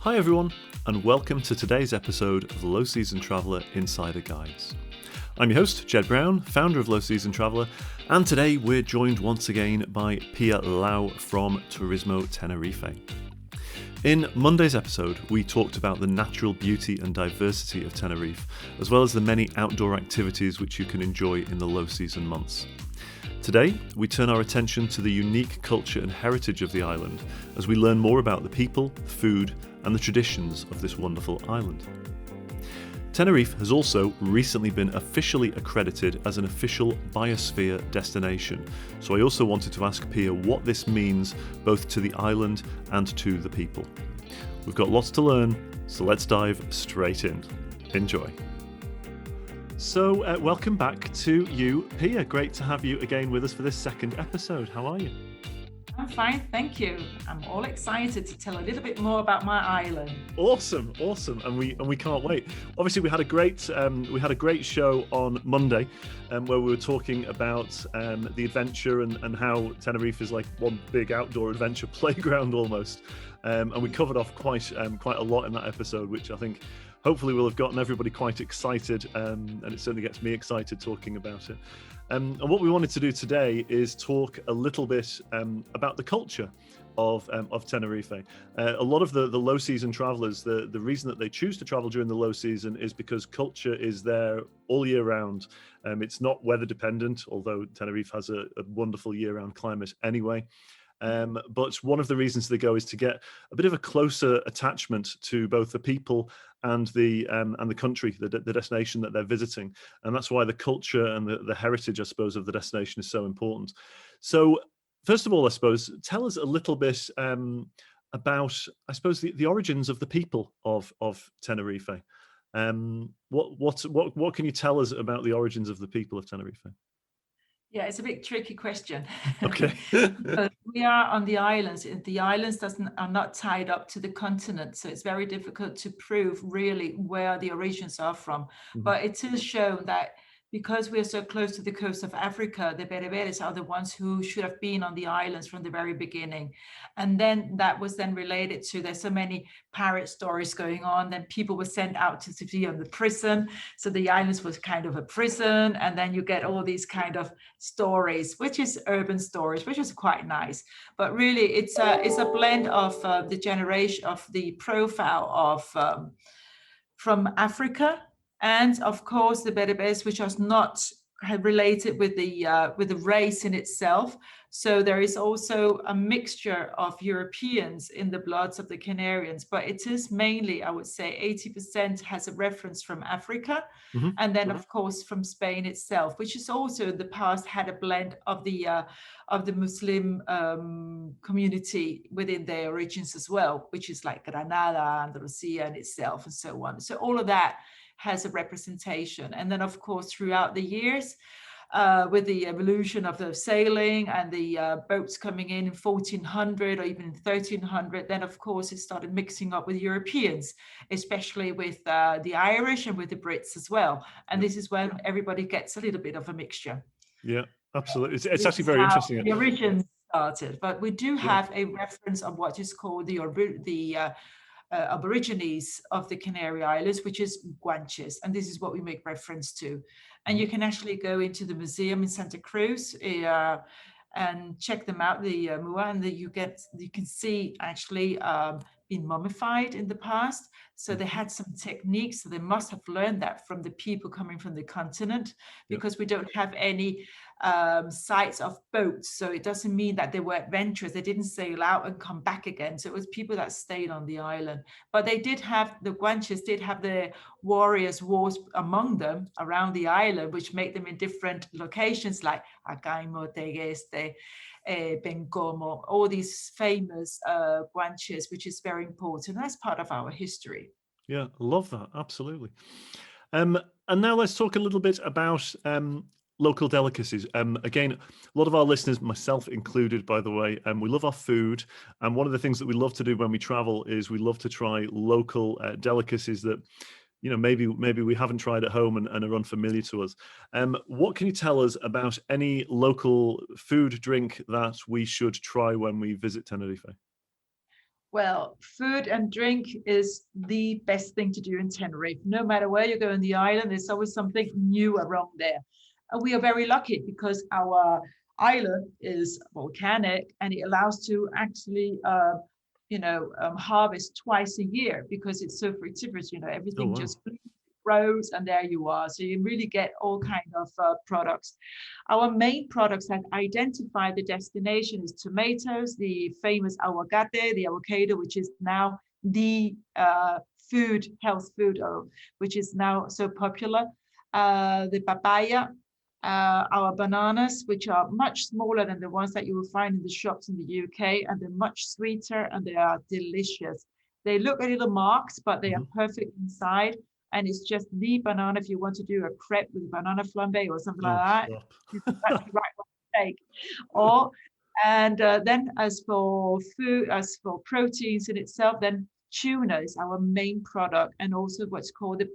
Hi everyone, and welcome to today's episode of Low Season Traveller Insider Guides. I'm your host, Jed Brown, founder of Low Season Traveller, and today we're joined once again by Pia Louw from Turismo Tenerife. In Monday's episode, we talked about the natural beauty and diversity of Tenerife, as well as the many outdoor activities which you can enjoy in the low season months. Today, we turn our attention to the unique culture and heritage of the island as we learn more about the people, food, and the traditions of this wonderful island. Tenerife has also recently been officially accredited as an official biosphere destination, so I also wanted to ask Pia what this means both to the island and to the people. We've got lots to learn, so let's dive straight in. Enjoy. So, welcome back to you, Pia. Great to have you again with us for this second episode. How are you? I'm fine, thank you. I'm all excited to tell a little bit more about my island. Awesome, and we can't wait. Obviously, we had a great show on Monday, where we were talking about the adventure and how Tenerife is like one big outdoor adventure playground almost, and we covered off quite a lot in that episode, which I think hopefully will have gotten everybody quite excited, and it certainly gets me excited talking about it. And what we wanted to do today is talk a little bit about the culture of Tenerife. A lot of the low season travelers, the reason that they choose to travel during the low season is because culture is there all year round. It's not weather dependent, although Tenerife has a wonderful year round climate anyway. But one of the reasons they go is to get a bit of a closer attachment to both the people and the country, the destination that they're visiting, and that's why the culture and the heritage, I suppose, of the destination is so important. So, first of all, I suppose, tell us a little bit about, I suppose, the origins of the people of Tenerife. What can you tell us about the origins of the people of Tenerife? Yeah, it's a bit tricky question. Okay. But we are on the islands, and the islands are not tied up to the continent, so it's very difficult to prove really where the origins are from. Mm-hmm. But it is shown that because we're so close to the coast of Africa, the Bereberes are the ones who should have been on the islands from the very beginning. And then that was then related to, there's so many pirate stories going on, then people were sent out to be on the prison. So the islands was kind of a prison, and then you get all these kind of stories, which is urban stories, which is quite nice. But really, it's a blend of the generation of the profile of from Africa, and of course the Berbers, which are not related with the race in itself. So there is also a mixture of Europeans in the bloods of the Canarians, but it is mainly, I would say, 80% has a reference from Africa, Mm-hmm. and then of course from Spain itself, which is also in the past had a blend of the Muslim community within their origins as well, which is like Granada, Andalusia in itself, and so on. So all of that has a representation. And then of course throughout the years, with the evolution of the sailing and the boats coming in 1400 or even 1300, then of course it started mixing up with Europeans, especially with the Irish and with the Brits as well. And this is when everybody gets a little bit of a mixture. Yeah, absolutely. It's actually very interesting. The origins started, but we do have a reference of what is called the Aborigines of the Canary Islands, which is Guanches, and this is what we make reference to. And you can actually go into the museum in Santa Cruz and check them out, the Mua, and you can see actually been mummified in the past. So they had some techniques, so they must have learned that from the people coming from the continent, because we don't have any sites of boats, so it doesn't mean that they were adventurous. They didn't sail out and come back again, so it was people that stayed on the island. But they did have, the Guanches did have their wars among them around the island, which made them in different locations like Acaimo, Tegueste, Bencomo, all these famous Guanches, which is very important. That's part of our history. Yeah, love that, absolutely. And now let's talk a little bit about local delicacies. Again, a lot of our listeners, myself included, by the way, we love our food. And one of the things that we love to do when we travel is we love to try local delicacies that, you know, maybe we haven't tried at home and are unfamiliar to us. What can you tell us about any local food, drink that we should try when we visit Tenerife? Well, food and drink is the best thing to do in Tenerife. No matter where you go in the island, there's always something new around there. And we are very lucky because our island is volcanic and it allows to actually, harvest twice a year because it's so fructiferous. Oh Everything wow. just grows and there you are. So you really get all kind of products. Our main products that identify the destination is tomatoes, the famous aguacate, the avocado, which is now the health food, which is now so popular. The papaya, our bananas, which are much smaller than the ones that you will find in the shops in the UK, and they're much sweeter and they are delicious. They look a little marked, but they are perfect inside. And it's just the banana. If you want to do a crepe with banana flambe or something like that, that's the right one to take. Or then as for food, as for proteins in itself, then tuna is our main product, and also what's called the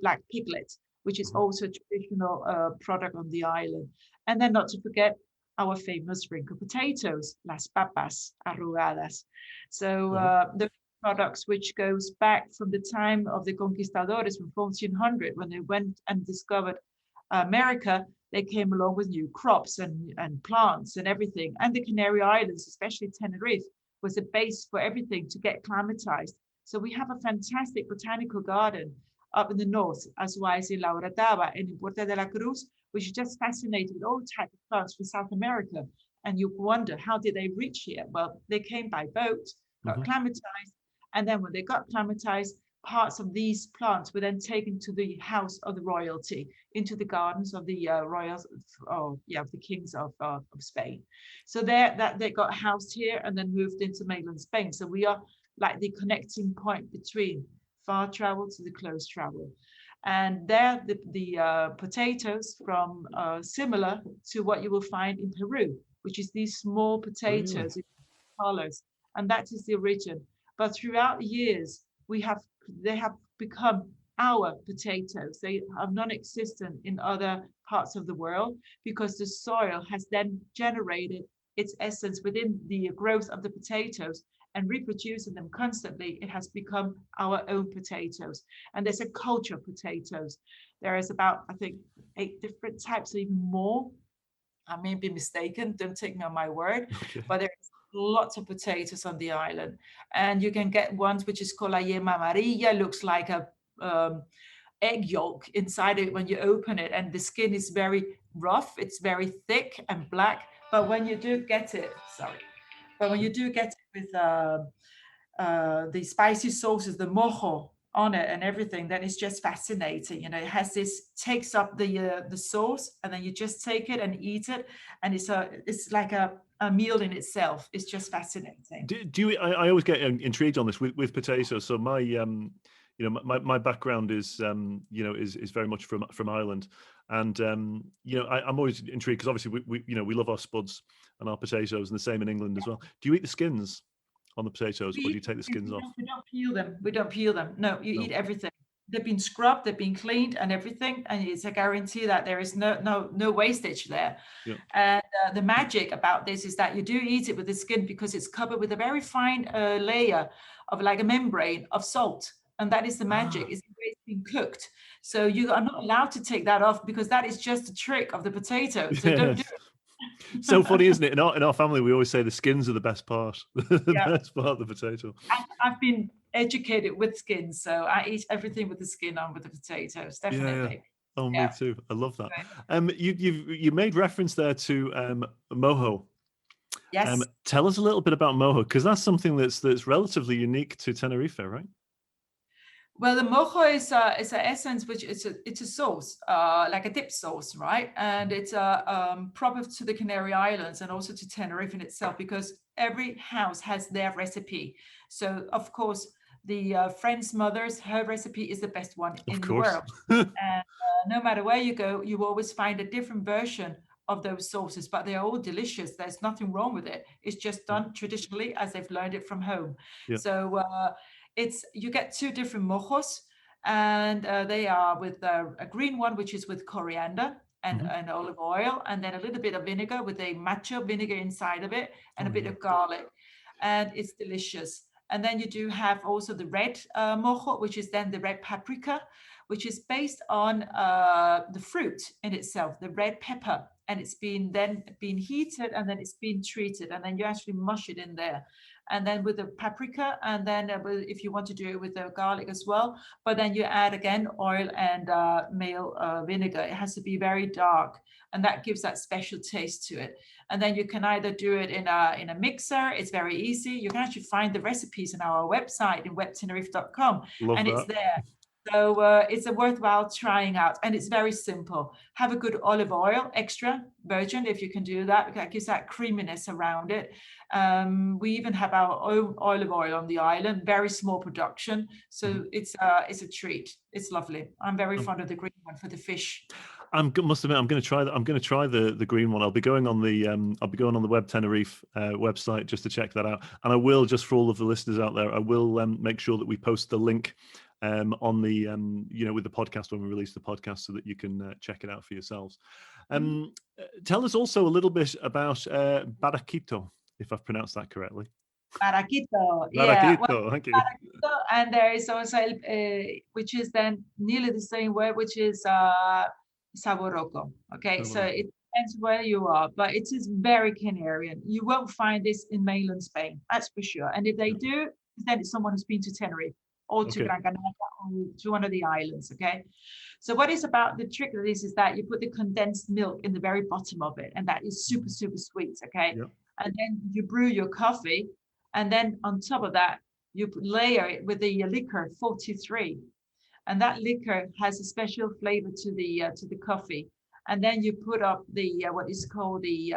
black piglet, which is also a traditional product on the island. And then not to forget our famous wrinkled potatoes, las papas arrugadas. So the products which goes back from the time of the conquistadores from 1400 when they went and discovered America. They came along with new crops and plants and everything. And the Canary Islands, especially Tenerife, was a base for everything to get climatized. So we have a fantastic botanical garden up in the north, as well as in La Orotava and in Puerto de la Cruz, which is just fascinating with all types of plants from South America. And you wonder, how did they reach here? Well, they came by boat, got climatized, and then when they got climatized, parts of these plants were then taken to the house of the royalty, into the gardens of the royals, of the kings of Spain. So that they got housed here and then moved into mainland Spain. So we are like the connecting point between far travel to the close travel. And there, the potatoes from similar to what you will find in Peru, which is these small potatoes in colors, and that is the origin. But throughout the years, they have become our potatoes. They are non-existent in other parts of the world because the soil has then generated its essence within the growth of the potatoes and reproducing them constantly. It has become our own potatoes. And there's a culture of potatoes. There is about, I think, 8 different types, or even more. I may be mistaken, don't take me on my word, but there's lots of potatoes on the island. And you can get ones which is called la yema amarilla, looks like a egg yolk inside it when you open it. And the skin is very rough, it's very thick and black. But when you do get it, with the spicy sauces, the mojo on it and everything, then it's just fascinating. It has this, takes up the sauce, and then you just take it and eat it, and it's like a meal in itself. It's just fascinating. Do you? I always get intrigued on this with potatoes. So my background is is very much from Ireland, and I'm always intrigued because obviously we love our spuds and our potatoes, and the same in England as well. Do you eat the skins on the potatoes, or do you take the skins off? We don't peel them. We don't peel them. No, you eat everything. They've been scrubbed, they've been cleaned, and everything, and it's a guarantee that there is no wastage there. Yeah. And the magic about this is that you do eat it with the skin because it's covered with a very fine layer of like a membrane of salt, and that is the magic. It's been cooked, so you are not allowed to take that off because that is just a trick of the potato. So don't do it. So funny, isn't it? In our family, we always say the skins are the best part, best part of the potato. I've been educated with skins, so I eat everything with the skin on with the potatoes, definitely. Yeah. Oh, me too. I love that. You made reference there to mojo. Yes. Tell us a little bit about mojo, because that's something that's relatively unique to Tenerife, right? Well, the mojo is an essence, which it's a sauce, like a dip sauce, right? And it's proper to the Canary Islands and also to Tenerife in itself, because every house has their recipe. So, of course, the French mother's, her recipe is the best one in the world. And no matter where you go, you always find a different version of those sauces, but they're all delicious. There's nothing wrong with it. It's just done traditionally as they've learned it from home. Yeah. So you get 2 different mojos, and they are with a green one, which is with coriander and olive oil, and then a little bit of vinegar with a macho vinegar inside of it, and a bit of garlic, and it's delicious. And then you do have also the red mojo, which is then the red paprika, which is based on the fruit in itself, the red pepper. And it's been heated, and then it's been treated, and then you actually mush it in there. And then with the paprika, and then if you want to do it with the garlic as well, but then you add again oil and male vinegar. It has to be very dark, and that gives that special taste to it. And then you can either do it in a mixer. It's very easy. You can actually find the recipes on our website in webtenerife.com, and it's there. So it's a worthwhile trying out, and it's very simple. Have a good olive oil, extra virgin, if you can do that. That gives that creaminess around it. We even have our own olive oil on the island, very small production. So it's a treat. It's lovely. I'm very fond of the green one for the fish. Must admit, I'm going to try that. I'm going to try the green one. I'll be going on the Web Tenerife website just to check that out. And I will, just for all of the listeners out there, I will make sure that we post the link on the with the podcast when we release the podcast, so that you can check it out for yourselves. Tell us also a little bit about Barraquito, if I've pronounced that correctly. Barraquito, yeah. Well, thank you. Barraquito, and there is also which is then nearly the same word, which is saboroco. Okay, so it depends where you are, but it is very Canarian. You won't find this in mainland Spain, that's for sure. And if they do, then it's someone who's been to Tenerife or to Gran Canaria or to one of the islands. Okay, so what is about the trick of this is that you put the condensed milk in the very bottom of it, and that is super sweet. Okay, and then you brew your coffee, and then on top of that you layer it with the liquor 43. And that liquor has a special flavor to the coffee. And then you put up the what is called the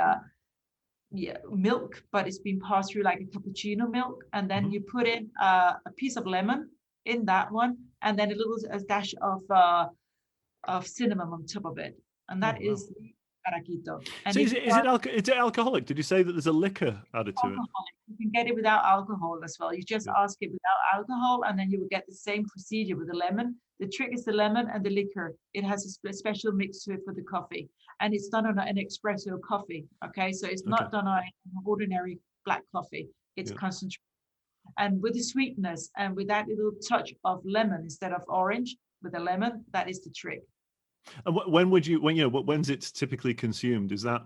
milk, but it's been passed through like a cappuccino milk. And then you put in a piece of lemon in that one, and then a dash of cinnamon on top of it. And that is Barraquito. So is it alcoholic? Did you say that there's a liquor added to it? You can get it without alcohol as well. You just ask it without alcohol, and then you will get the same procedure with the lemon. The trick is the lemon and the liquor. It has a special mix to it for the coffee, and it's done on an espresso coffee. Okay, so it's not done on an ordinary black coffee. It's concentrated, and with the sweetness and with that little touch of lemon instead of orange with the lemon, that is the trick. And when's it typically consumed? Is that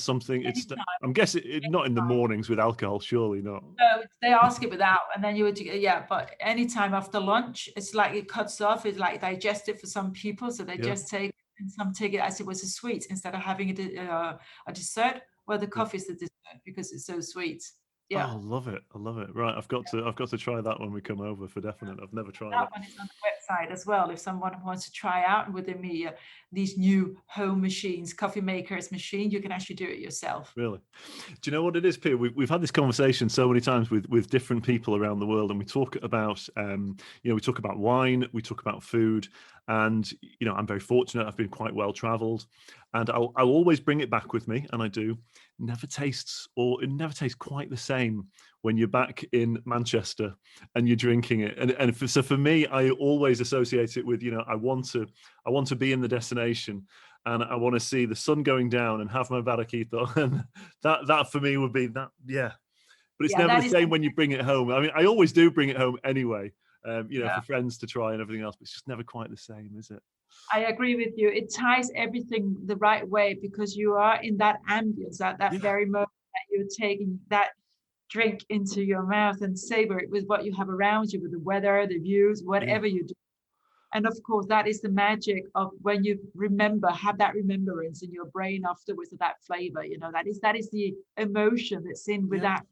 something? Anytime. I'm guessing not in the mornings with alcohol, surely not. No, they ask it without, and then you would but anytime after lunch, it's like it cuts off. It's like digestive for some people, so they just take, and some take it as it was a sweet instead of having a dessert. Well, the coffee is the dessert because it's so sweet. Yeah. Oh, I love it. Right, I've got to try that when we come over for definite. I've never tried that one is on the website as well. If someone wants to try out with these new home machines, coffee makers machine, you can actually do it yourself. Really? Do you know what it is, Pia? We've had this conversation so many times with different people around the world, and we talk about we talk about wine, we talk about food, and I'm very fortunate. I've been quite well traveled, and I'll always bring it back with me, and I do. It never tastes quite the same when you're back in Manchester and you're drinking it. And so for me, I always associate it with, I want to be in the destination, and I want to see the sun going down and have my barraquito. And that for me would be that, yeah. But it's never the same when you bring it home. I mean, I always do bring it home anyway, for friends to try and everything else, but it's just never quite the same, is it? I agree with you. It ties everything the right way because you are in that ambience at that very moment that you're taking that drink into your mouth and savor it with what you have around you, with the weather, the views, whatever you do. And of course, that is the magic of when you have that remembrance in your brain afterwards of that flavor. That is the emotion that's in with that.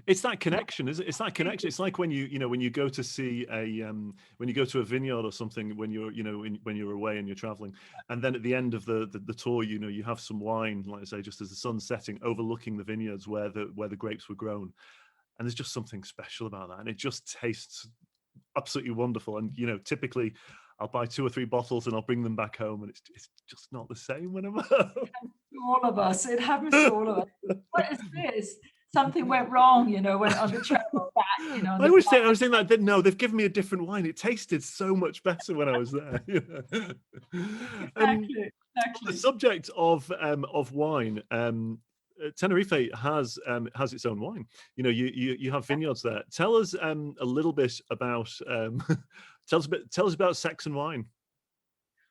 It's that connection, is it? It's that connection. It's like when you go to see when you go to a vineyard or something, when you're away and you're traveling, and then at the end of the tour, you have some wine, like I say, just as the sun's setting, overlooking the vineyards where the grapes were grown, and there's just something special about that, and it just tastes absolutely wonderful. And typically I'll buy 2 or 3 bottles and I'll bring them back home, and it's just not the same when I'm home. All of us, it happens to all of us. What is this? Something went wrong, when on the travel back, I was saying that no, they've given me a different wine. It tasted so much better when I was there. Exactly. The subject of wine, Tenerife has its own wine. You know, you have vineyards there. Tell us a little bit about tell us about Sex and Wine.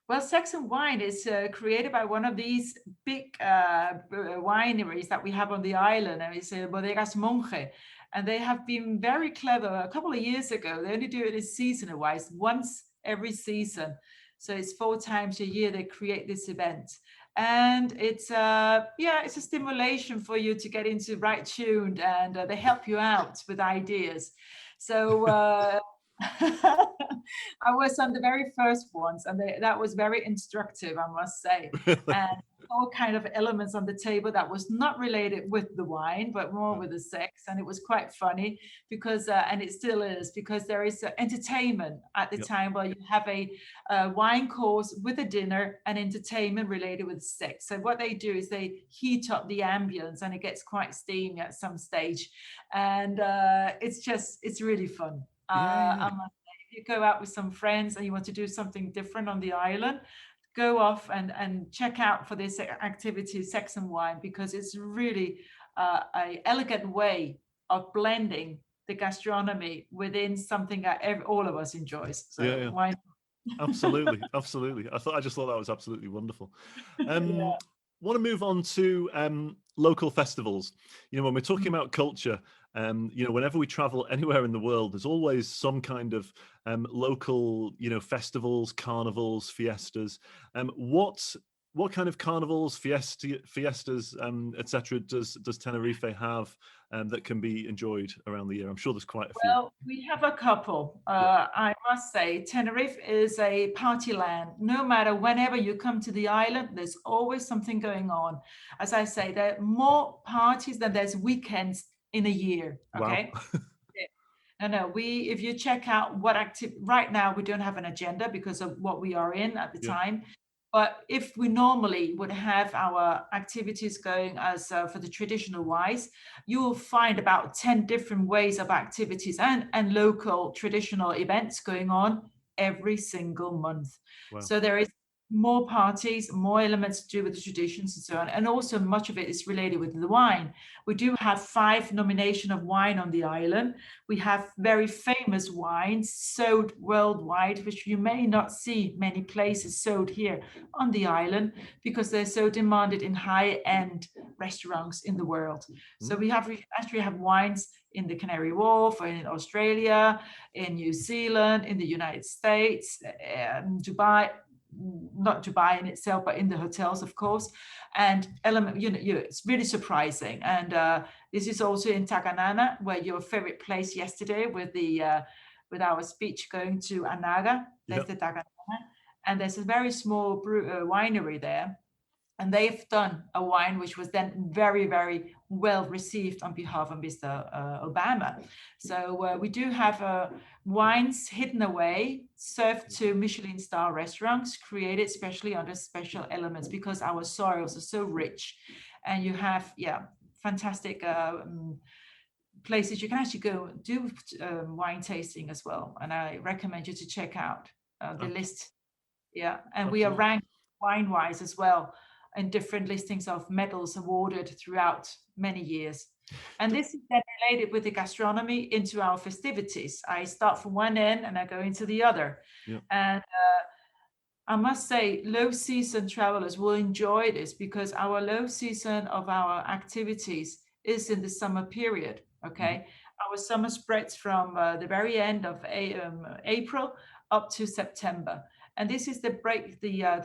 Well, Sex and Wine is created by one of these big wineries that we have on the island, and it's Bodegas Monge. And they have been very clever. A couple of years ago, they only do it seasonal-wise, once every season. So it's 4 times a year they create this event. And it's it's a stimulation for you to get into right tuned, and they help you out with ideas. So I was on the very first ones, and that was very instructive, I must say. And all kind of elements on the table that was not related with the wine, but more with the sex. And it was quite funny because, and it still is, because there is entertainment at the time where you have a wine course with a dinner and entertainment related with sex. So what they do is they heat up the ambience, and it gets quite steamy at some stage. And it's really fun. If you go out with some friends and you want to do something different on the island, go off and check out for this activity, Sex and Wine, because it's really an elegant way of blending the gastronomy within something that all of us enjoys. So why not? Absolutely. I just thought that was absolutely wonderful. Want to move on to local festivals. You know, when we're talking about culture, you know, whenever we travel anywhere in the world, there's always some kind of local, you know, festivals, carnivals, fiestas. What kind of carnivals, fiestas, etc. does Tenerife have that can be enjoyed around the year? I'm sure there's quite a few. Well, we have a couple. I must say, Tenerife is a party land. No matter whenever you come to the island, there's always something going on. As I say, there are more parties than there's weekends in a year. Okay. Wow. No, if you check out right now, we don't have an agenda because of what we are in at the time. But if we normally would have our activities going as for the traditional wise, you will find about 10 different ways of activities and local traditional events going on every single month. Wow. So there is more parties, more elements to do with the traditions and so on. And also much of it is related with the wine. We do have 5 nominations of wine on the island. We have very famous wines sold worldwide, which you may not see many places sold here on the island because they're so demanded in high-end restaurants in the world. So we actually have wines in the Canary Wharf, or in Australia, in New Zealand, in the United States, Dubai. Not Dubai in itself, but in the hotels, of course. And it's really surprising. And this is also in Taganana, where your favorite place yesterday with our speech going to Anaga. There's the Taganana, and there's a very small winery there. And they've done a wine which was then very, very well received on behalf of Mr. Obama. So we do have wines hidden away, served to Michelin star restaurants, created especially under special elements because our soils are so rich. And you have, fantastic places you can actually go do wine tasting as well. And I recommend you to check out the list. Yeah, and we are ranked wine-wise as well in different listings of medals awarded throughout many years. And this is then related with the gastronomy into our festivities. I start from one end and I go into the other. And I must say, low season travelers will enjoy this because our low season of our activities is in the summer period, okay? Our summer spreads from the very end of April up to September. And this is the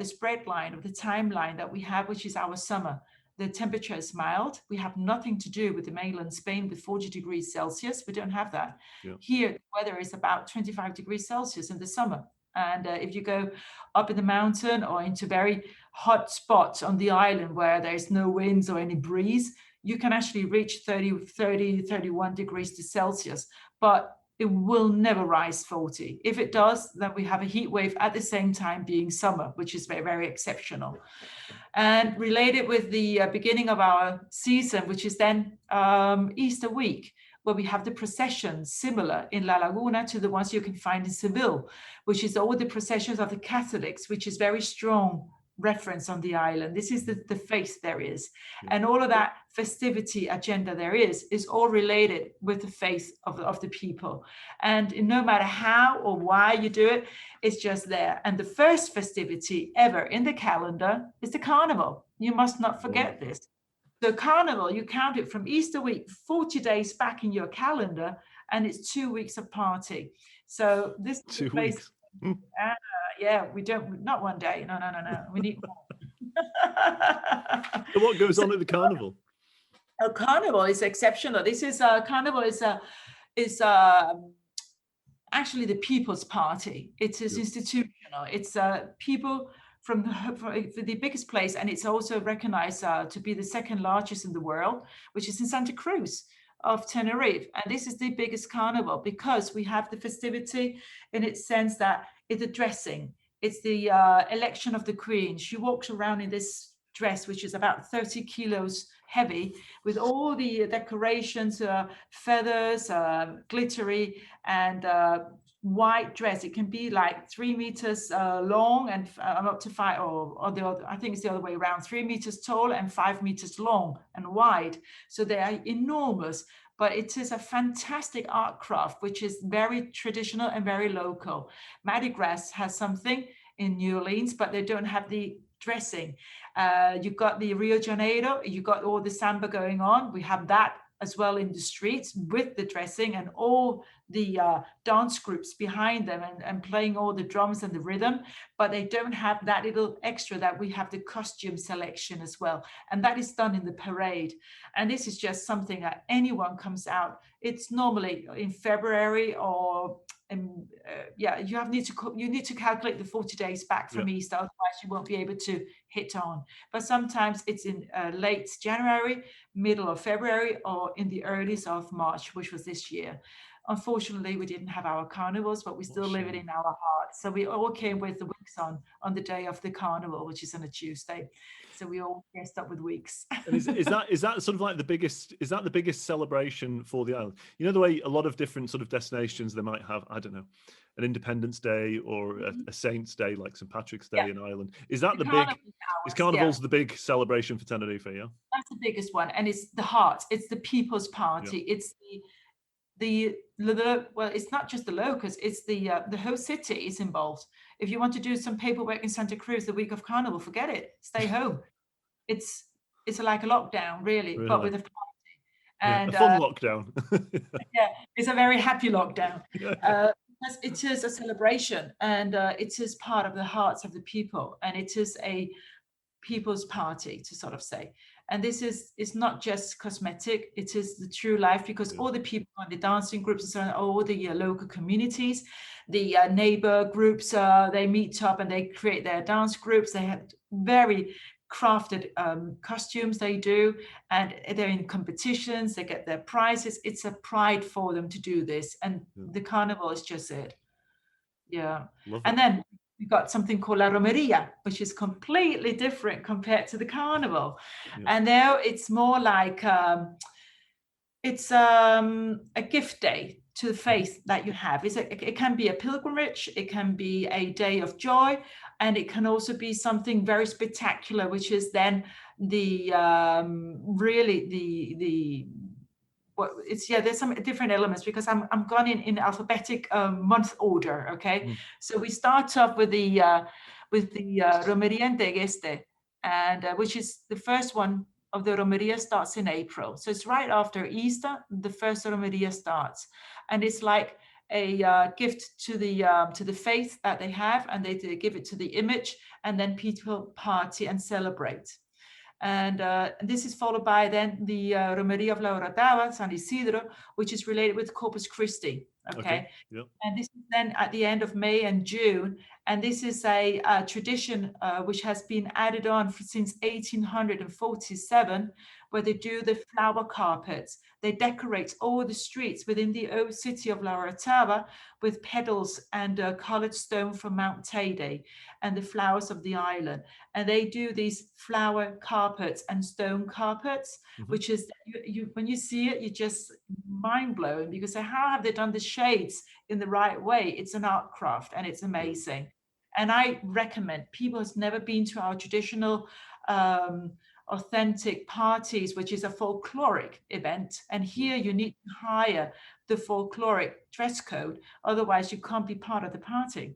spread line of the timeline that we have, which is our summer. The temperature is mild. We have nothing to do with the mainland Spain with 40 degrees Celsius. We don't have that. Here, the weather is about 25 degrees Celsius in the summer. And if you go up in the mountain or into very hot spots on the island where there's no winds or any breeze, you can actually reach 31 degrees to Celsius. But it will never rise 40. If it does, then we have a heat wave at the same time being summer, which is very, very exceptional. And related with the beginning of our season, which is then Easter week, where we have the processions similar in La Laguna to the ones you can find in Seville, which is all the processions of the Catholics, which is very strong reference on the island. This is the faith there is. And all of that festivity agenda there is all related with the faith of the people. And no matter how or why you do it, it's just there. And the first festivity ever in the calendar is the Carnival. You must not forget this. The Carnival, you count it from Easter week, 40 days back in your calendar, and it's 2 weeks of party. So this 2 weeks. Yeah, we don't, not one day. No. We need more. So what goes on at the Carnival? A Carnival is exceptional. This is Carnival is actually the people's party. It is institutional. It's people from the biggest place, and it's also recognized to be the second largest in the world, which is in Santa Cruz of Tenerife. And this is the biggest carnival because we have the festivity in its sense that it's the dressing. It's the election of the queen. She walks around in this dress, which is about 30 kilos heavy, with all the decorations, feathers, glittery, and white dress. It can be like 3 meters long and up to 5, or the other, I think it's the other way around, 3 meters tall and 5 meters long and wide. So they are enormous, but it is a fantastic art craft, which is very traditional and very local. Mardi Gras has something in New Orleans, but they don't have the dressing. You've got the Rio de Janeiro, you've got all the samba going on. We have that as well in the streets with the dressing and all the dance groups behind them and playing all the drums and the rhythm, but they don't have that little extra that we have, the costume selection as well. And that is done in the parade. And this is just something that anyone comes out. It's normally in February or you need to calculate the 40 days back from Easter, otherwise you won't be able to hit on. But sometimes it's in late January, middle of February, or in the earliest of March, which was this year. Unfortunately, we didn't have our carnivals, but we still live it in our hearts. So we all came with the wigs on the day of the carnival, which is on a Tuesday. So we all dressed up with wigs. And is that sort of like the biggest celebration for the island? You know, the way a lot of different sort of destinations, they might have, I don't know, an Independence Day or a Saints Day, like St. Patrick's Day in Ireland. Is that is Carnival's the big celebration for Tenerife? Yeah, that's the biggest one, and it's the heart. It's the people's party. It's well, it's not just the locals, it's the whole city is involved. If you want to do some paperwork in Santa Cruz the week of Carnival, forget it. Stay home. It's like a lockdown, really, but with a party. And a fun lockdown. It's a very happy lockdown. Because it is a celebration, and it is part of the hearts of the people, and it is a people's party, to sort of say. And this is not just cosmetic, it is the true life, because all the people on the dancing groups and so on, all the local communities, the neighbor groups, they meet up and they create their dance groups. They have very crafted costumes they do, and they're in competitions, they get their prizes. It's a pride for them to do this, and the carnival is just it. And then we've got something called La Romeria, which is completely different compared to the carnival. And there it's more like it's a gift day to the faith that you have. It can be a pilgrimage, it can be a day of joy, and it can also be something very spectacular, which is then the there's some different elements, because I'm gone in alphabetic month order. Okay, so we start off with the Romeria del Este, and which is the first one of the Romeria starts in April. So it's right after Easter, the first Romeria starts, and it's like a gift to the faith that they have, and they give it to the image, and then people party and celebrate. And this is followed by then the Romeria of La Orotava, San Isidro, which is related with Corpus Christi. Okay. And this is then at the end of May and June. And this is a tradition which has been added on since 1847, where they do the flower carpets. They decorate all the streets within the old city of La Orotava with petals and colored stone from Mount Teide and the flowers of the island. And they do these flower carpets and stone carpets, which is, when you see it, you're just mind blowing, because how have they done the shades in the right way? It's an art craft, and it's amazing. And I recommend people who's never been to our traditional authentic parties, which is a folkloric event. And here you need to hire the folkloric dress code, otherwise you can't be part of the party.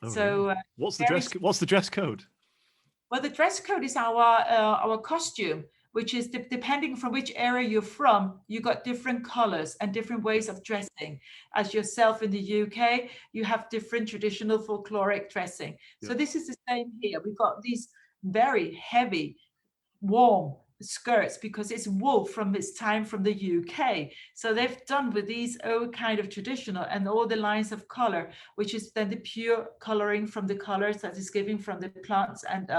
Oh, So really? What's the dress code? well, the dress code is our costume, which is depending from which area you're from, you got different colors and different ways of dressing. As yourself in the UK, you have different traditional folkloric dressing. So this is the same here. We've got these very heavy, warm skirts because it's wool from its time from the UK. So they've done with these old kind of traditional and all the lines of color, which is then the pure coloring from the colors that is given from the plants and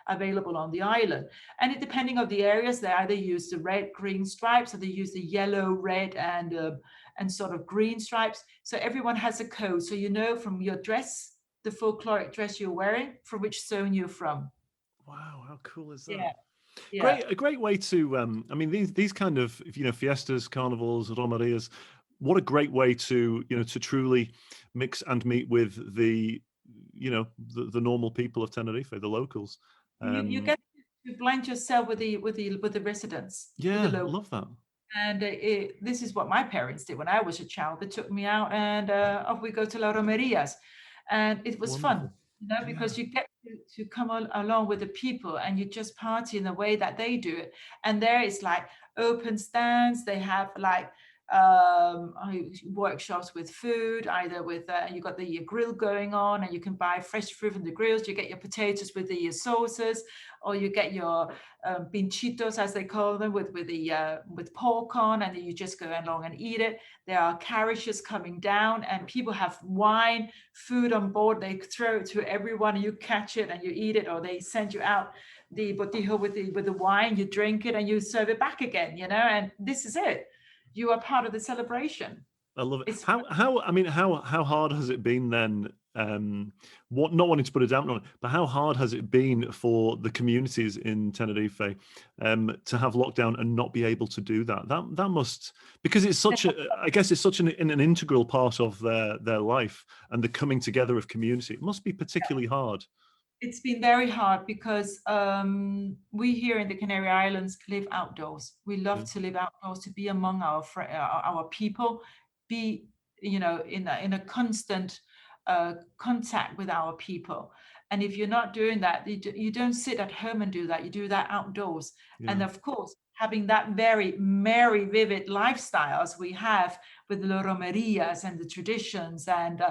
available on the island. And depending on the areas, they either use the red, green stripes, or they use the yellow, red, and sort of green stripes. So everyone has a code. So you know from your dress, the folkloric dress you're wearing, from which zone you're from. Wow, how cool is that? Yeah. Yeah. A great way to. I mean, these kind of fiestas, carnivals, romerias. What a great way to to truly mix and meet with the the normal people of Tenerife, the locals. You get to blend yourself with the residents, with the Yeah, locals. love that. And this is what my parents did when I was a child. They took me out, and off we go to La Romerias, and it was Wonderful. fun, because you get to come along with the people, and you just party in the way that they do it. And there is like open stands. They have like workshops with food, either with you got the grill going on, and you can buy fresh fruit from the grills. You get your potatoes with the sauces, or you get your pinchitos, as they call them, with pork on, and then you just go along and eat it. There are carriages coming down, and people have wine, food on board. They throw it to everyone, and you catch it and you eat it, or they send you out the botijo with the wine. You drink it and you serve it back again. And this is it. You are part of the celebration. I love it. How hard has it been then? Not wanting to put a damper on it, but how hard has it been for the communities in Tenerife to have lockdown and not be able to do that? That must, because it's such I guess it's such an integral part of their life and the coming together of community. It must be particularly hard. It's been very hard because we here in the Canary Islands live outdoors. We love to live outdoors, to be among our people, be in a constant contact with our people. And if you're not doing that, you don't sit at home and do that. You do that outdoors. Yeah. And of course, having that very merry, vivid lifestyles we have with the romerias and the traditions, and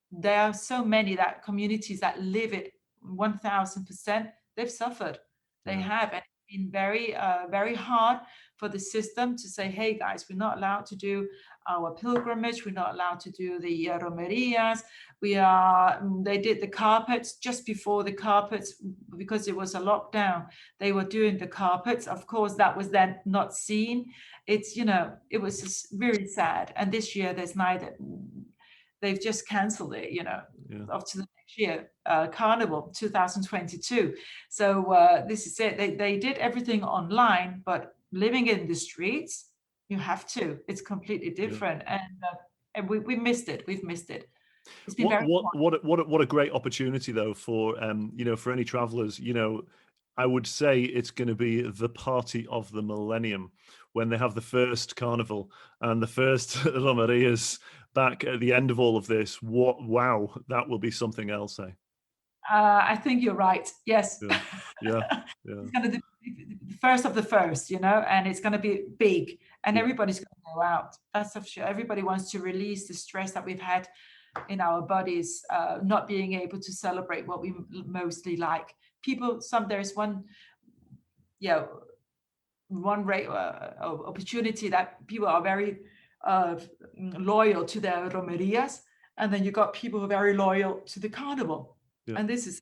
there are so many that communities that live it 1000%. They've suffered. They have, and it's been very very hard for the system to say, hey guys, we're not allowed to do our pilgrimage, we're not allowed to do the romerias. They did the carpets just before the carpets, because it was a lockdown. They were doing the carpets. Of course, that was then not seen. It's it was just very sad. And this year there's neither. They've just cancelled it, up to the next year, Carnival 2022. So this is it. They did everything online, but living in the streets, you have to. It's completely different, and we missed it. We've missed it. It's been what a great opportunity though for for any travelers. I would say it's going to be the party of the millennium when they have the first carnival and the first romerias back at the end of all of this. Wow, that will be something else, eh? I think you're right. Yes. Yeah. It's going to be the first of the first, and it's going to be big, and everybody's going to go out. That's for sure. Everybody wants to release the stress that we've had in our bodies, not being able to celebrate what we mostly like. There's one opportunity that people are very loyal to their romerias, and then you got people who are very loyal to the carnival. And this is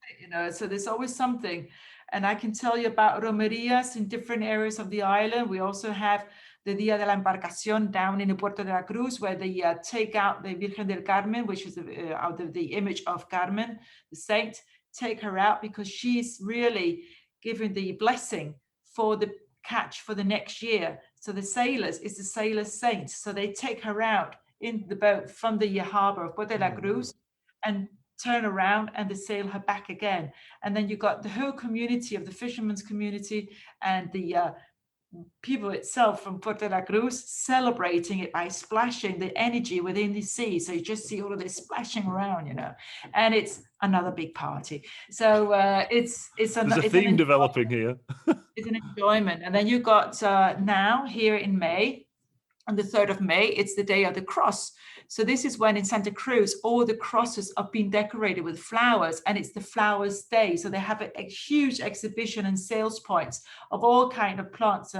so there's always something. And I can tell you about romerias in different areas of the island. We also have the Dia de la Embarcación down in the Puerto de la Cruz, where they take out the Virgen del Carmen, which is out of the image of Carmen, the saint. Take her out because she's really giving the blessing for the catch for the next year. So the sailors is the sailor saint. So they take her out in the boat from the harbor of Puerto de la Cruz, and turn around and they sail her back again. And then you got the whole community of the fishermen's community and the people itself from Puerto La Cruz celebrating it by splashing the energy within the sea. So you just see all of this splashing around, and it's another big party. So it's there's a theme developing here. It's an enjoyment. And then you got now here in May, on the 3rd of May, it's the Day of the Cross. So this is when in Santa Cruz, all the crosses are being decorated with flowers, and it's the Flowers Day. So they have a huge exhibition and sales points of all kind of plants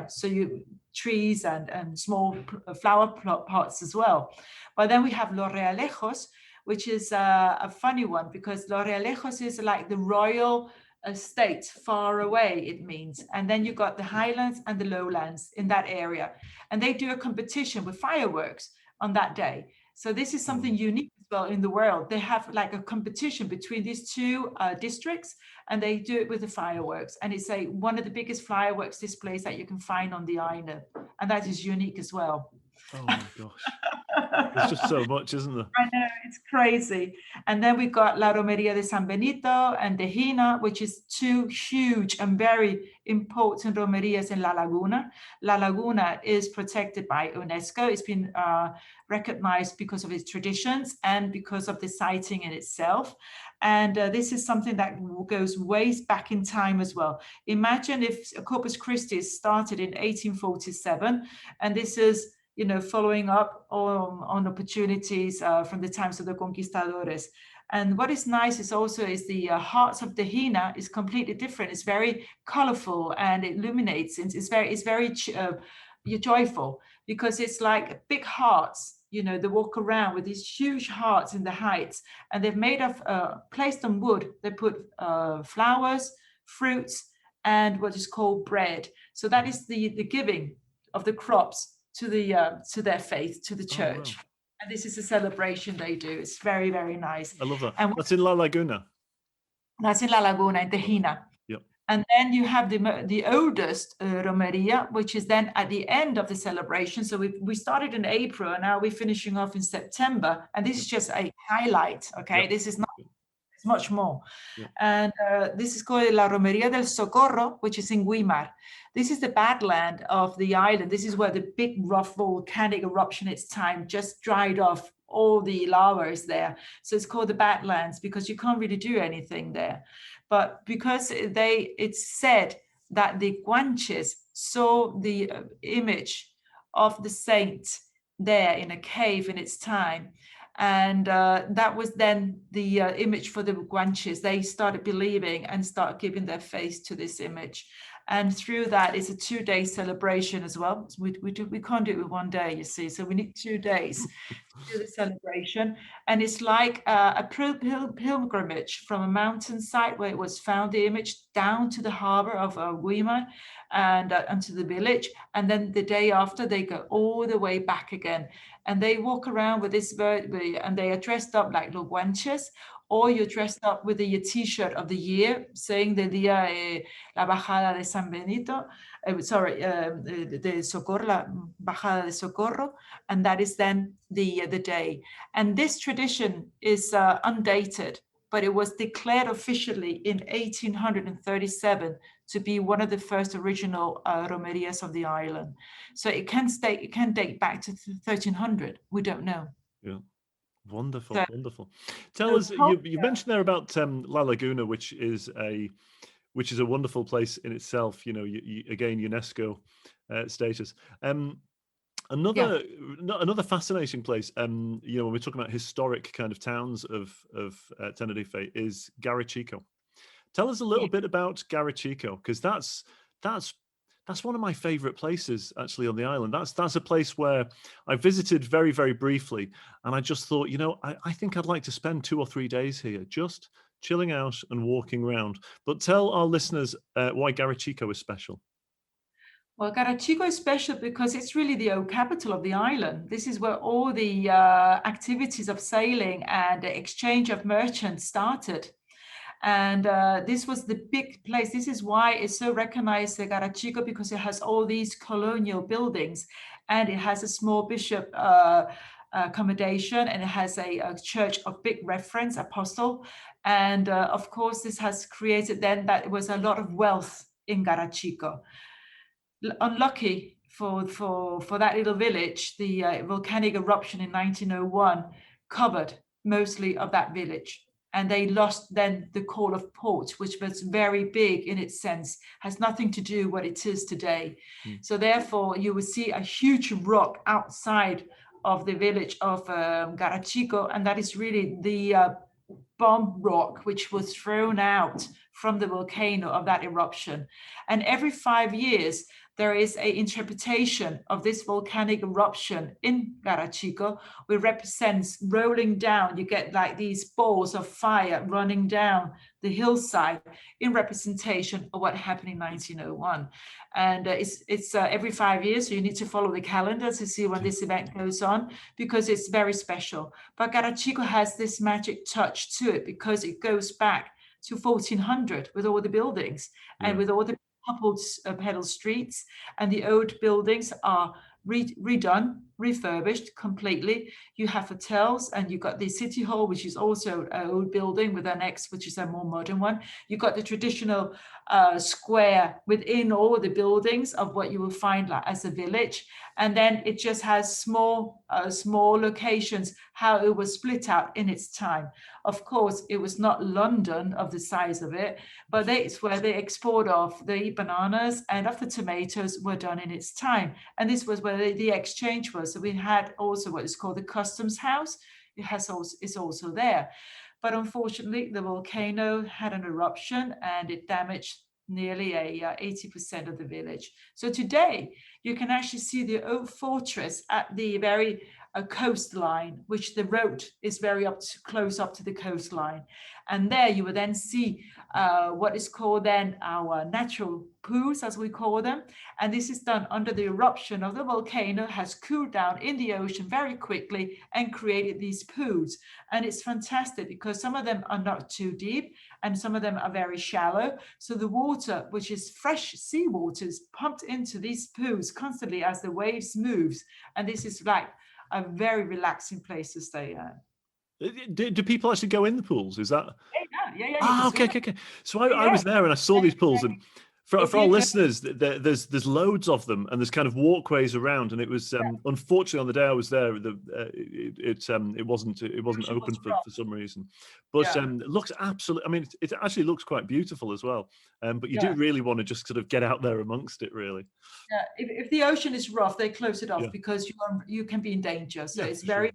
so trees and small flower pots as well. But then we have Los Realejos, which is a funny one, because Los Realejos is like the royal estate, far away it means. And then you got the highlands and the lowlands in that area, and they do a competition with fireworks on that day. So this is something unique as well in the world. They have like a competition between these two districts, and they do it with the fireworks, and it's one of the biggest fireworks displays that you can find on the island, and that is unique as well. Oh my gosh, there's just so much, isn't there? I know, it's crazy. And then we got La Romeria de San Benito and de Hina, which is two huge and very important romerias in La Laguna. La Laguna is protected by UNESCO. It's been recognized because of its traditions and because of the siting in itself. And this is something that goes way back in time as well. Imagine if Corpus Christi started in 1847, and this is following up on opportunities from the times of the conquistadores. And what is nice is the Hearts of the Hina is completely different. It's very colorful and it illuminates. It's very joyful, because it's like big hearts. They walk around with these huge hearts in the heights, and they've made of placed on wood. They put flowers, fruits, and what is called bread. So that is the giving of the crops to their faith, to the church. Oh, wow. And this is a celebration they do. It's very, very nice. I love that. And that's in La Laguna. That's in La Laguna, in Tejina. Yep. And then you have the oldest Romeria, which is then at the end of the celebration. So we started in April, and now we're finishing off in September. And this is just a highlight, okay? Yep. This is not, it's much more. Yep. And this is called La Romeria del Socorro, which is in Guimar. This is the badland of the island. This is where the big rough volcanic eruption its time just dried off all the lava is there. So it's called the Badlands, because you can't really do anything there. But because it's said that the Guanches saw the image of the saint there in a cave in its time. And that was then the image for the Guanches. They started believing and started giving their face to this image. And through that, it's a 2-day celebration as well. We can't do it with 1 day, you see. So we need 2 days to do the celebration. And it's like a pilgrimage from a mountainside where it was found, the image, down to the harbor of Guima and to the village. And then the day after, they go all the way back again. And they walk around with this bird, and they are dressed up like Los Guanches, or you're dressed up with your T-shirt of the year, saying the Día la Bajada de San Benito, de Socorro, la Bajada de Socorro, and that is then the day. And this tradition is undated, but it was declared officially in 1837 to be one of the first original romerias of the island. So it can date back to 1300. We don't know. Yeah. Wonderful. Tell us, you mentioned there about La Laguna, which is a wonderful place in itself. Again, UNESCO status. Another fascinating place. When we're talking about historic kind of towns of Tenerife, is Chico. Tell us a little bit about Chico, because that's one of my favorite places actually on the island. That's a place where I visited very, very briefly, and I just thought, I think I'd like to spend 2 or 3 days here, just chilling out and walking around. But tell our listeners why Chico is special. Well, Chico is special because it's really the old capital of the island. This is where all the activities of sailing and the exchange of merchants started. And this was the big place. This is why it's so recognized, Chico, because it has all these colonial buildings, and it has a small bishop accommodation, and it has a church of big reference, apostle. And of course, this has created then that it was a lot of wealth in Garachico. Unlucky for that little village, the volcanic eruption in 1901 covered mostly of that village. And they lost then the call of port, which was very big in its sense, has nothing to do what it is today. So therefore, you will see a huge rock outside of the village of Garachico, and that is really the bomb rock which was thrown out from the volcano of that eruption. And every 5 years, there is an interpretation of this volcanic eruption in Garachico, which represents rolling down. You get like these balls of fire running down the hillside in representation of what happened in 1901. And it's every 5 years, so you need to follow the calendar to see when this event goes on, because it's very special. But Garachico has this magic touch to it because it goes back to 1400 with all the buildings and with all the coupled pedal streets, and the old buildings are redone, refurbished completely. You have hotels, and you got the city hall, which is also an old building with an X, which is a more modern one. You got the traditional square within all the buildings of what you will find like as a village, and then it just has small locations how it was split out in its time. Of course, it was not London of the size of it, but it's where the export of the bananas and of the tomatoes were done in its time, and this was where the exchange was. So we had also what is called the customs house. It's also there. But unfortunately, the volcano had an eruption and it damaged nearly 80% of the village. So today, you can actually see the old fortress at the very coastline, which the road is very close up to the coastline. And there you will then see what is called then our natural pools, as we call them. And this is done under the eruption of the volcano, has cooled down in the ocean very quickly and created these pools. And it's fantastic because some of them are not too deep and some of them are very shallow. So the water, which is fresh seawater, is pumped into these pools constantly as the waves moves. And this is like a very relaxing place to stay at. Do people actually go in the pools? Is that? Yeah. Okay. So I was there and I saw these pools, and for our listeners, there's loads of them, and there's kind of walkways around. And it was unfortunately on the day I was there, it wasn't open for some reason. But it looks absolutely. I mean, it actually looks quite beautiful as well. But you do really want to just sort of get out there amongst it, really. Yeah, if the ocean is rough, they close it off because you can be in danger. So it's very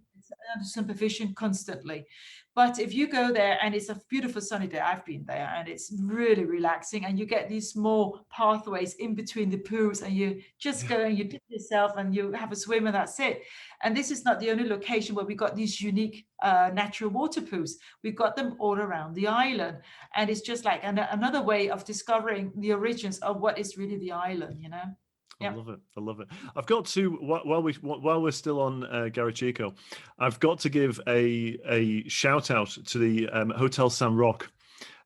under supervision constantly. But if you go there and it's a beautiful sunny day, I've been there and it's really relaxing, and you get these small pathways in between the pools, and you just go and you dip yourself and you have a swim, and that's it. And this is not the only location where we got these unique natural water pools. We've got them all around the island, and it's just like another way of discovering the origins of what is really the island, you know. I love it. I've got to, while we're still on Garachico, I've got to give a shout out to the Hotel San Roque,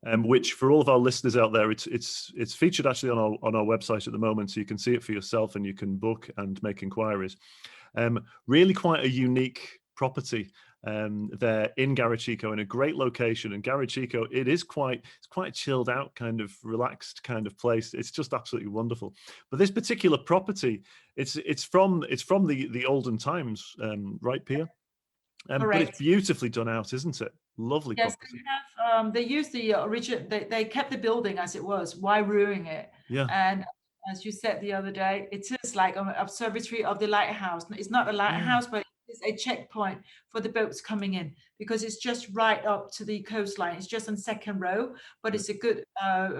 which for all of our listeners out there, it's featured actually on our website at the moment, so you can see it for yourself and you can book and make inquiries. Really quite a unique property there in Garachico, in a great location. And Garachico, it's quite a chilled out, kind of relaxed kind of place. It's just absolutely wonderful. But this particular property, it's from the olden times, right, Pia? But it's beautifully done out, isn't it? Lovely property. Yes, they used the original. They kept the building as it was. Why ruin it? Yeah. And as you said the other day, it is like an observatory of the lighthouse. It's not a lighthouse, but it's a checkpoint for the boats coming in, because it's just right up to the coastline. It's just on second row, but it's a good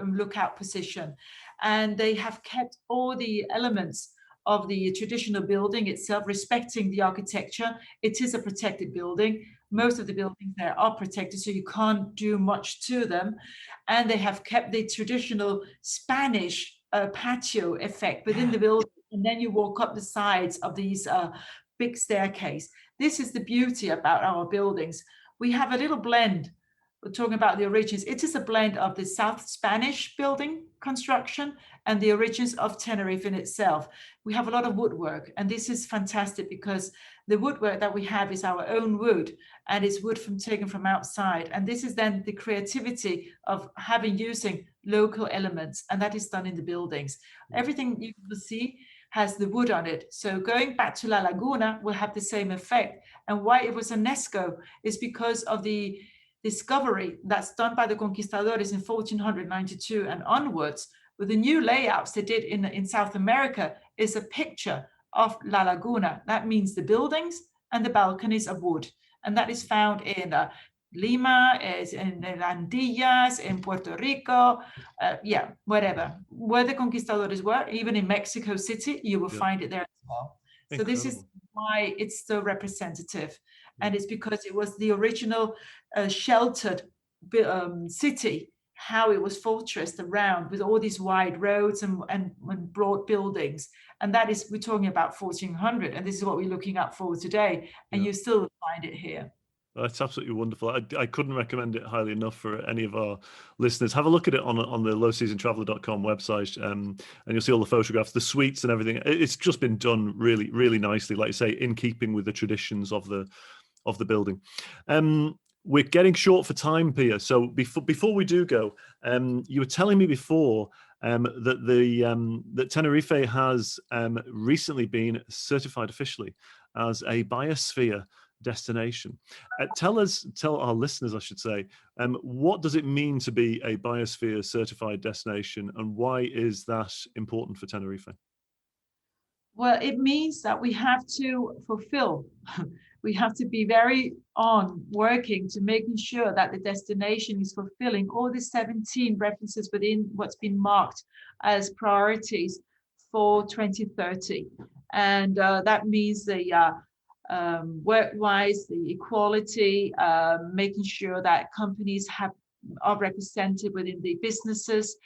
lookout position. And they have kept all the elements of the traditional building itself, respecting the architecture. It is a protected building. Most of the buildings there are protected, so you can't do much to them. And they have kept the traditional Spanish patio effect within the building. And then you walk up the sides of these big staircase. This is the beauty about our buildings. We have a little blend we're talking about the origins. It is a blend of the South Spanish building construction and the origins of Tenerife in itself. We have a lot of woodwork, and this is fantastic because the woodwork that we have is our own wood, and it's wood taken from outside. And this is then the creativity of using local elements, and that is done in the buildings. Everything you will see has the wood on it. So going back to La Laguna will have the same effect. And why it was UNESCO is because of the discovery that's done by the conquistadores in 1492 and onwards, with the new layouts they did in South America, is a picture of La Laguna. That means the buildings and the balconies are wood. And that is found in Lima, is in the Antillas, in Puerto Rico, wherever. Where the conquistadores were, even in Mexico City, you will find it there as well. So Incredible. this is why it's so representative. And it's because it was the original sheltered city, how it was fortressed around with all these wide roads and broad buildings. And that is, we're talking about 1400, and this is what we're looking at for today. And you still find it here. That's absolutely wonderful. I couldn't recommend it highly enough for any of our listeners. Have a look at it on the lowseasontraveler.com website, and you'll see all the photographs, the suites and everything. It's just been done really, really nicely, like you say, in keeping with the traditions of the building. We're getting short for time, Pia. So before we do go, you were telling me before that Tenerife has recently been certified officially as a biosphere destination. Tell our listeners, I should say, what does it mean to be a biosphere certified destination, and why is that important for Tenerife? Well, it means that we have to fulfill, we have to be very on working to making sure that the destination is fulfilling all the 17 references within what's been marked as priorities for 2030. And that means the work-wise, the equality, making sure that companies are represented within the businesses,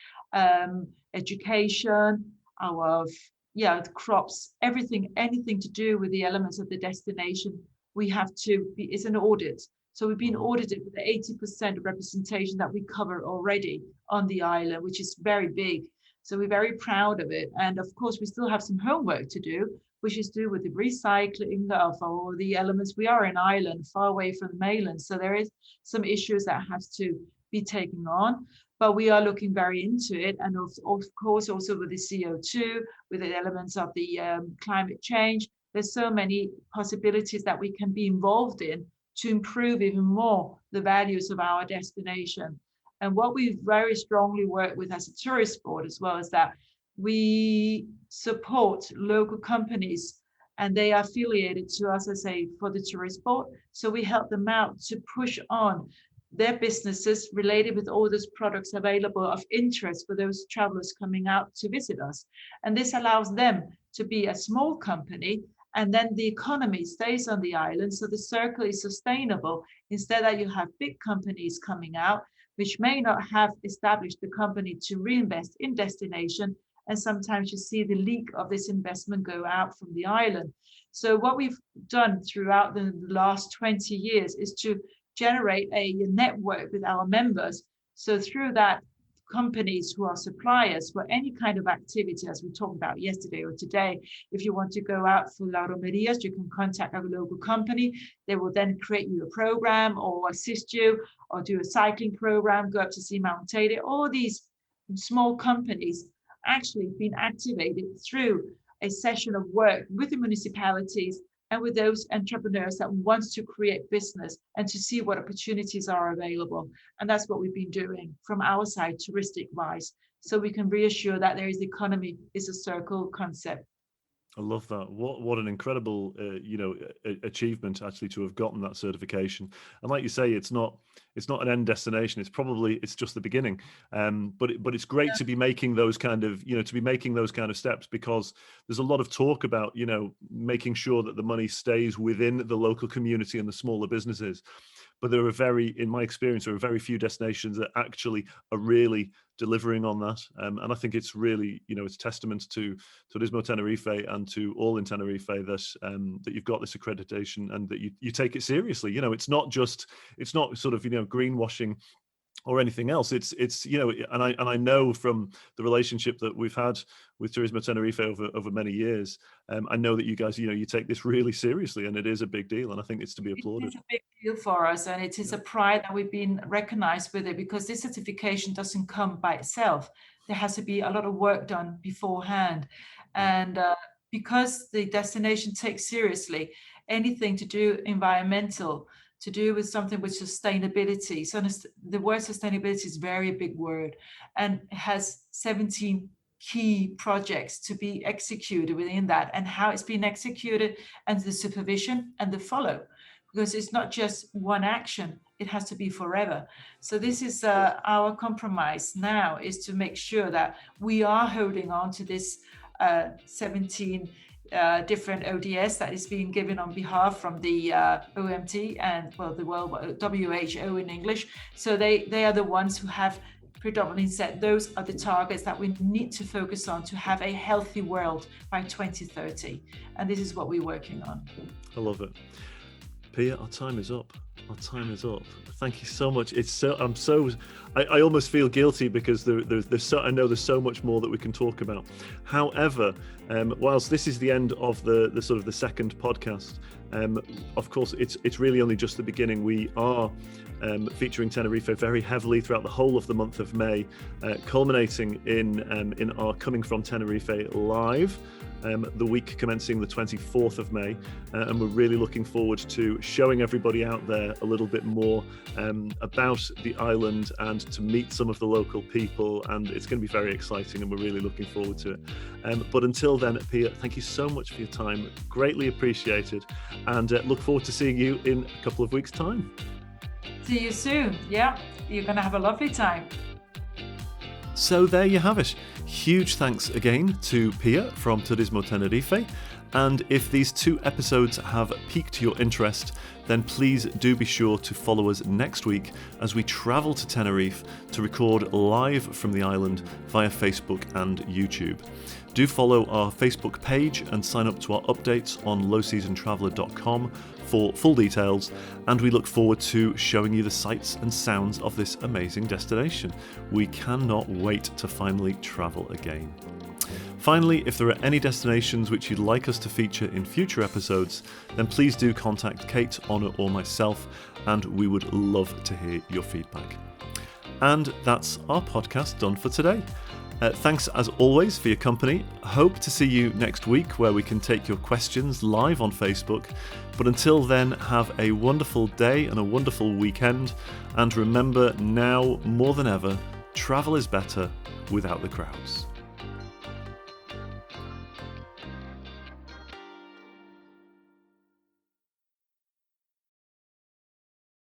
education, the crops, anything to do with the elements of the destination, we have to be, it's an audit. So we've been audited with the 80% representation that we cover already on the island, which is very big. So we're very proud of it. And of course, we still have some homework to do, which is to do with the recycling of all the elements. We are an island far away from the mainland. So there is some issues that have to be taken on, but we are looking very into it. And of course, also with the CO2, with the elements of the climate change, there's so many possibilities that we can be involved in to improve even more the values of our destination. And what we very strongly work with as a tourist board as well is that we support local companies, and they are affiliated to us, as I say, for the tourist board. So we help them out to push on their businesses related with all those products available of interest for those travelers coming out to visit us. And this allows them to be a small company, and then the economy stays on the island. So the circle is sustainable, instead that you have big companies coming out, which may not have established the company to reinvest in destination. And sometimes you see the leak of this investment go out from the island. So what we've done throughout the last 20 years is to generate a network with our members. So through that, companies who are suppliers for any kind of activity, as we talked about yesterday or today, if you want to go out for La Romerias, you can contact our local company. They will then create you a program or assist you, or do a cycling program, go up to see Mount Teide. All these small companies actually been activated through a session of work with the municipalities and with those entrepreneurs that want to create business and to see what opportunities are available. And that's what we've been doing from our side, touristic wise, so we can reassure that there is economy is a circle concept. I love that. What an incredible achievement actually to have gotten that certification. And like you say, it's not an end destination. It's just the beginning. But it's great to be making those kind of steps, because there's a lot of talk about making sure that the money stays within the local community and the smaller businesses. but in my experience, there are very few destinations that actually are really delivering on that. And I think it's really, it's testament to Turismo Tenerife and to all in Tenerife that you've got this accreditation and that you take it seriously. It's not sort of, greenwashing or anything else. It's and I know from the relationship that we've had with Turismo Tenerife over many years, I know that you guys, you take this really seriously, and it is a big deal, and I think it's to be applauded. It is a big deal for us, and it is a pride that we've been recognized with it, because this certification doesn't come by itself. There has to be a lot of work done beforehand, and because the destination takes seriously anything to do environmental, to do with something with sustainability. So the word sustainability is a very big word, and has 17 key projects to be executed within that, and how it's been executed, and the supervision and the follow, because it's not just one action, it has to be forever. So this is our compromise now, is to make sure that we are holding on to this 17 different ODS that is being given on behalf from the OMT and the World WHO in English. So they are the ones who have predominantly said those are the targets that we need to focus on to have a healthy world by 2030. And this is what we're working on. I love it. Pia, our time is up. Thank you so much. I almost feel guilty because I know there's so much more that we can talk about. However, whilst this is the end of the sort of the second podcast, of course it's really only just the beginning. We are featuring Tenerife very heavily throughout the whole of the month of May, culminating in our Coming from Tenerife live, the week commencing the 24th of May, and we're really looking forward to showing everybody out there a little bit more about the island and to meet some of the local people, and it's going to be very exciting, and we're really looking forward to it. But until then, Pia, thank you so much for your time, greatly appreciated, and look forward to seeing you in a couple of weeks' time. See you soon. Yeah, you're going to have a lovely time. So there you have it. Huge thanks again to Pia from Turismo Tenerife. And if these 2 episodes have piqued your interest, then please do be sure to follow us next week as we travel to Tenerife to record live from the island via Facebook and YouTube. Do follow our Facebook page and sign up to our updates on lowseasontraveller.com for full details, and we look forward to showing you the sights and sounds of this amazing destination. We cannot wait to finally travel again. Finally, if there are any destinations which you'd like us to feature in future episodes, then please do contact Kate, Honor, or myself, and we would love to hear your feedback. And that's our podcast done for today. Thanks as always for your company. Hope to see you next week where we can take your questions live on Facebook. But until then, have a wonderful day and a wonderful weekend. And remember, now more than ever, travel is better without the crowds.